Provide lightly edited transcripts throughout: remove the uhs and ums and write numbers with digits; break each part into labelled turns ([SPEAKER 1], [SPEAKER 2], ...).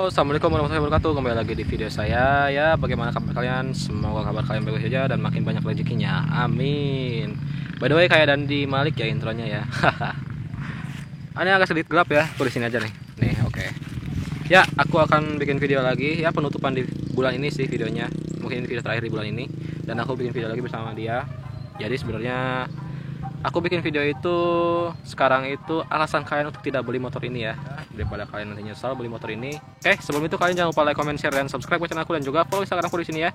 [SPEAKER 1] Halo, assalamualaikum warahmatullahi wabarakatuh. Kembali lagi di video saya. Ya, bagaimana kabar kalian? Semoga kabar kalian baik saja dan makin banyak rezekinya. Amin. By the way, kayak Dandi Malik ya intronya ya. Ini agak sedikit gelap ya. Aku di sini aja nih. Nih, oke. Ya, aku akan bikin video lagi. Ya, penutupan di bulan ini sih videonya. Mungkin ini video terakhir di bulan ini. Dan aku bikin video lagi bersama dia. Jadi sebenarnya aku bikin video itu sekarang itu alasan kalian untuk tidak beli motor ini ya, daripada kalian nanti nyesal beli motor ini. Oke, sebelum itu kalian jangan lupa like, comment, share, dan subscribe ke channel aku, dan juga follow Instagram aku di sini ya.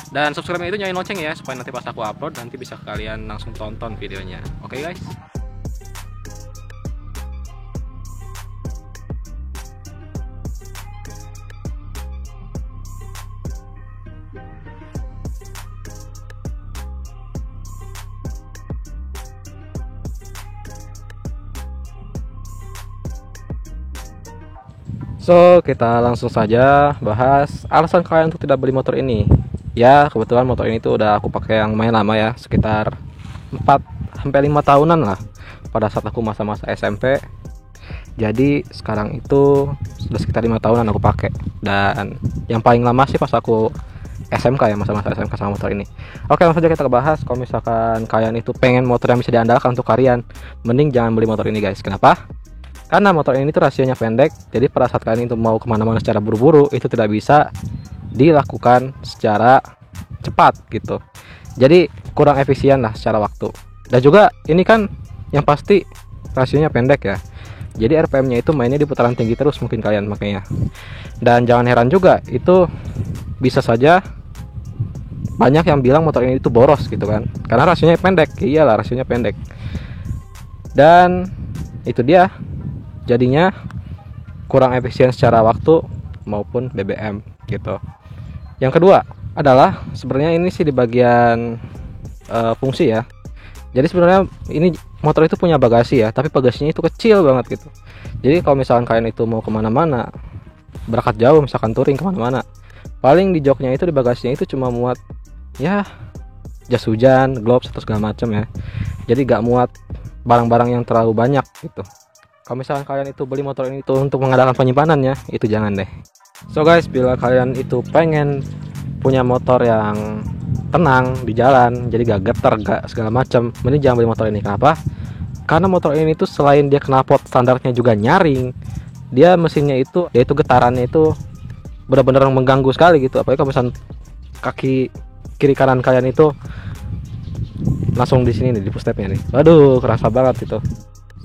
[SPEAKER 1] Dan subscribe itu nyalain lonceng ya, supaya nanti pas aku upload nanti bisa kalian langsung tonton videonya. Oke guys. So, kita langsung saja bahas alasan kalian untuk tidak beli motor ini. Ya, kebetulan motor ini tuh udah aku pakai yang lumayan lama ya, sekitar 4-5 tahunan lah pada saat aku masa-masa SMP. Jadi, sekarang itu sudah sekitar 5 tahunan aku pakai. Dan yang paling lama sih pas aku SMK ya, masa-masa SMK sama motor ini. Oke, langsung saja kita bahas. Kalau misalkan kalian itu pengen motor yang bisa diandalkan untuk kalian, mending jangan beli motor ini guys. Kenapa? Karena motor ini tuh rasionya pendek, jadi pada saat kalian itu mau kemana-mana secara buru-buru itu tidak bisa dilakukan secara cepat gitu. Jadi kurang efisien lah secara waktu. Dan juga ini kan yang pasti rasionya pendek ya. Jadi RPM-nya itu mainnya di putaran tinggi terus mungkin kalian makanya. Dan jangan heran juga itu bisa saja banyak yang bilang motor ini itu boros gitu kan. Karena rasionya pendek. Iyalah rasionya pendek. Dan itu dia. Jadinya kurang efisien secara waktu maupun BBM gitu. Yang kedua adalah sebenarnya ini sih di bagian fungsi ya. Jadi sebenarnya ini motor itu punya bagasi ya, tapi bagasinya itu kecil banget gitu. Jadi kalau misalkan kalian itu mau kemana-mana, berangkat jauh misalkan touring kemana-mana, paling di joknya itu di bagasinya itu cuma muat ya jas hujan, gloves atau segala macam ya. Jadi gak muat barang-barang yang terlalu banyak gitu. Kalau misalkan kalian itu beli motor ini itu untuk mengadakan penyimpanannya, itu jangan deh. So guys, bila kalian itu pengen punya motor yang tenang di jalan, jadi gak getar, gak segala macam, mending jangan beli motor ini. Kenapa? Karena motor ini tuh selain dia knalpot standarnya juga nyaring, dia mesinnya itu, yaitu getarannya itu benar-benar mengganggu sekali gitu. Apalagi kalau misalkan kaki kiri kanan kalian itu langsung di sini nih, di footstepnya nih. Waduh, kerasa banget itu.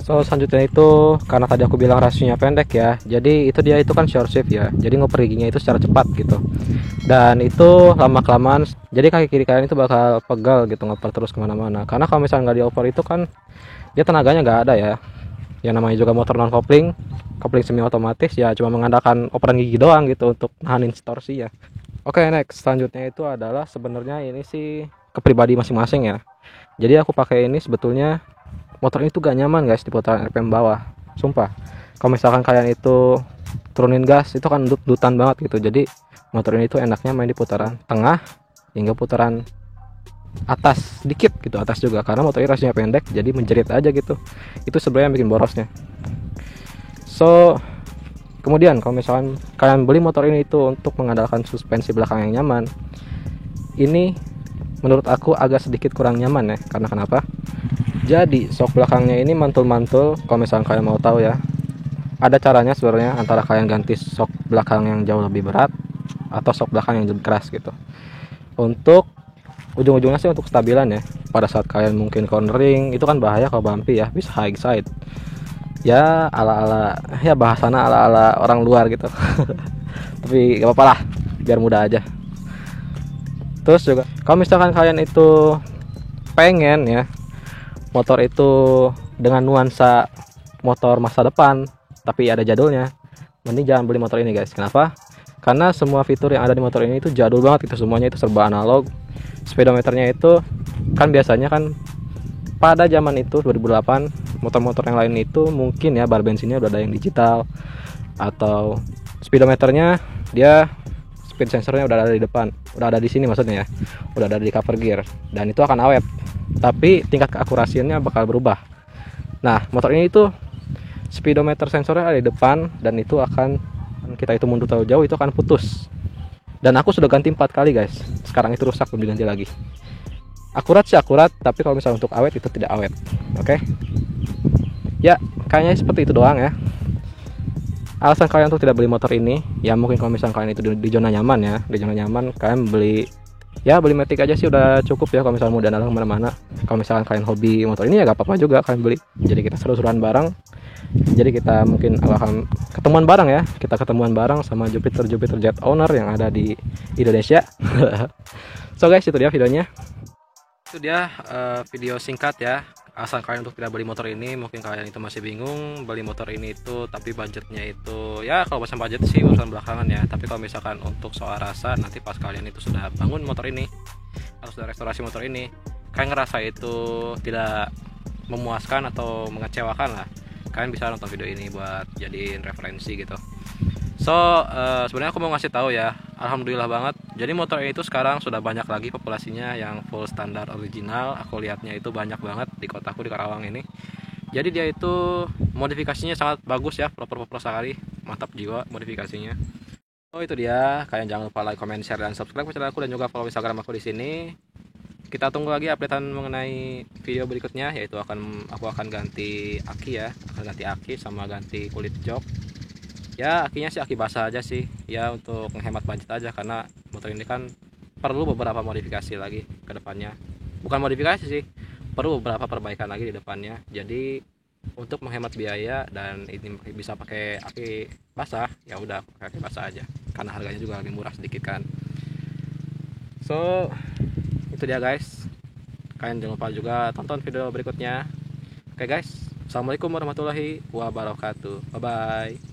[SPEAKER 1] So selanjutnya itu karena tadi aku bilang rasionya pendek ya, jadi itu dia itu kan short shift ya, jadi ngoper giginya itu secara cepat gitu. Dan itu lama kelamaan jadi kaki kiri kalian itu bakal pegal gitu ngoper terus kemana-mana. Karena kalau misalnya nggak dioper itu kan dia tenaganya nggak ada ya. Yang namanya juga motor non kopling, kopling semi otomatis ya, cuma mengandalkan operan gigi doang gitu untuk nahanin torsi ya. Oke, next selanjutnya itu adalah sebenarnya ini sih kepribadi masing-masing ya. Jadi aku pakai ini sebetulnya motor ini tuh gak nyaman guys di putaran RPM bawah, sumpah. Kalau misalkan kalian itu turunin gas itu kan dutan banget gitu. Jadi motor ini tuh enaknya main di putaran tengah hingga putaran atas dikit gitu, atas juga, karena motor ini rasionya pendek jadi menjerit aja gitu. Itu sebenarnya yang bikin borosnya. So kemudian kalau misalkan kalian beli motor ini itu untuk mengandalkan suspensi belakang yang nyaman, ini menurut aku agak sedikit kurang nyaman ya. Karena kenapa? Jadi shock belakangnya ini mantul-mantul. Kalau misalnya kalian mau tahu ya, ada caranya sebenarnya antara kalian ganti shock belakang yang jauh lebih berat atau shock belakang yang lebih keras gitu. Untuk ujung-ujungnya sih untuk kestabilan ya. Pada saat kalian mungkin cornering itu kan bahaya kalau bumpy ya, bisa high side. Ya ala-ala ya bahasana ala-ala orang luar gitu. Tapi gak apa-apa lah, biar mudah aja. Terus juga kalau misalkan kalian itu pengen ya motor itu dengan nuansa motor masa depan tapi ada jadulnya, mending jangan beli motor ini guys. Kenapa? Karena semua fitur yang ada di motor ini itu jadul banget gitu, semuanya itu serba analog. Speedometernya itu kan biasanya kan pada zaman itu 2008 motor-motor yang lain itu mungkin ya bar bensinnya udah ada yang digital, atau speedometernya dia speed sensornya udah ada di depan, udah ada di sini maksudnya ya, udah ada di cover gear, dan itu akan awet. Tapi tingkat keakurasiannya bakal berubah. Nah, motor ini itu speedometer sensornya ada di depan dan itu akan kita itu mundur terlalu jauh itu akan putus. Dan aku sudah ganti 4 kali guys, sekarang itu rusak, belum diganti lagi. Akurat sih akurat, tapi kalau misalnya untuk awet itu tidak awet. Oke, ya kayaknya seperti itu doang ya alasan kalian untuk tidak beli motor ini. Ya mungkin kalau misalnya kalian itu di zona nyaman ya, di zona nyaman kalian beli Matic aja sih udah cukup ya. Kalau misalnya mau dandalang kemana-mana, kalau misalkan kalian hobi motor ini ya gak apa-apa juga kalian beli. Jadi kita seru-seruan bareng, jadi kita mungkin akan ketemuan bareng ya, kita ketemuan bareng sama Jupiter Jet Owner yang ada di Indonesia. So guys, itu dia videonya. Itu dia video singkat ya, asal kalian untuk tidak beli motor ini. Mungkin kalian itu masih bingung beli motor ini itu, tapi budgetnya itu ya, kalau urusan budget sih urusan belakangan ya. Tapi kalau misalkan untuk soal rasa, nanti pas kalian itu sudah bangun motor ini atau sudah restorasi motor ini, kalian ngerasa itu tidak memuaskan atau mengecewakan lah, kalian bisa nonton video ini buat jadiin referensi gitu. So sebenarnya aku mau ngasih tahu ya, alhamdulillah banget. Jadi motor ini itu sekarang sudah banyak lagi populasinya yang full standar original. Aku lihatnya itu banyak banget di kotaku di Karawang ini. Jadi dia itu modifikasinya sangat bagus ya, proper sekali, mantap jiwa modifikasinya. Oh itu dia, kalian jangan lupa like, comment, share, dan subscribe channel aku, dan juga follow Instagram aku di sini. Kita tunggu lagi updatean mengenai video berikutnya, yaitu aku akan ganti aki ya, akan ganti aki sama ganti kulit jok. Ya akinya sih aki basah aja sih ya, untuk menghemat budget aja, karena motor ini kan perlu beberapa modifikasi lagi ke depannya. Bukan modifikasi sih, perlu beberapa perbaikan lagi di depannya. Jadi untuk menghemat biaya dan ini bisa pakai aki basah, ya udah pakai aki basah aja, karena harganya juga lebih murah sedikit kan. So itu dia guys, kalian jangan lupa juga tonton video berikutnya. Oke guys, assalamualaikum warahmatullahi wabarakatuh, bye bye.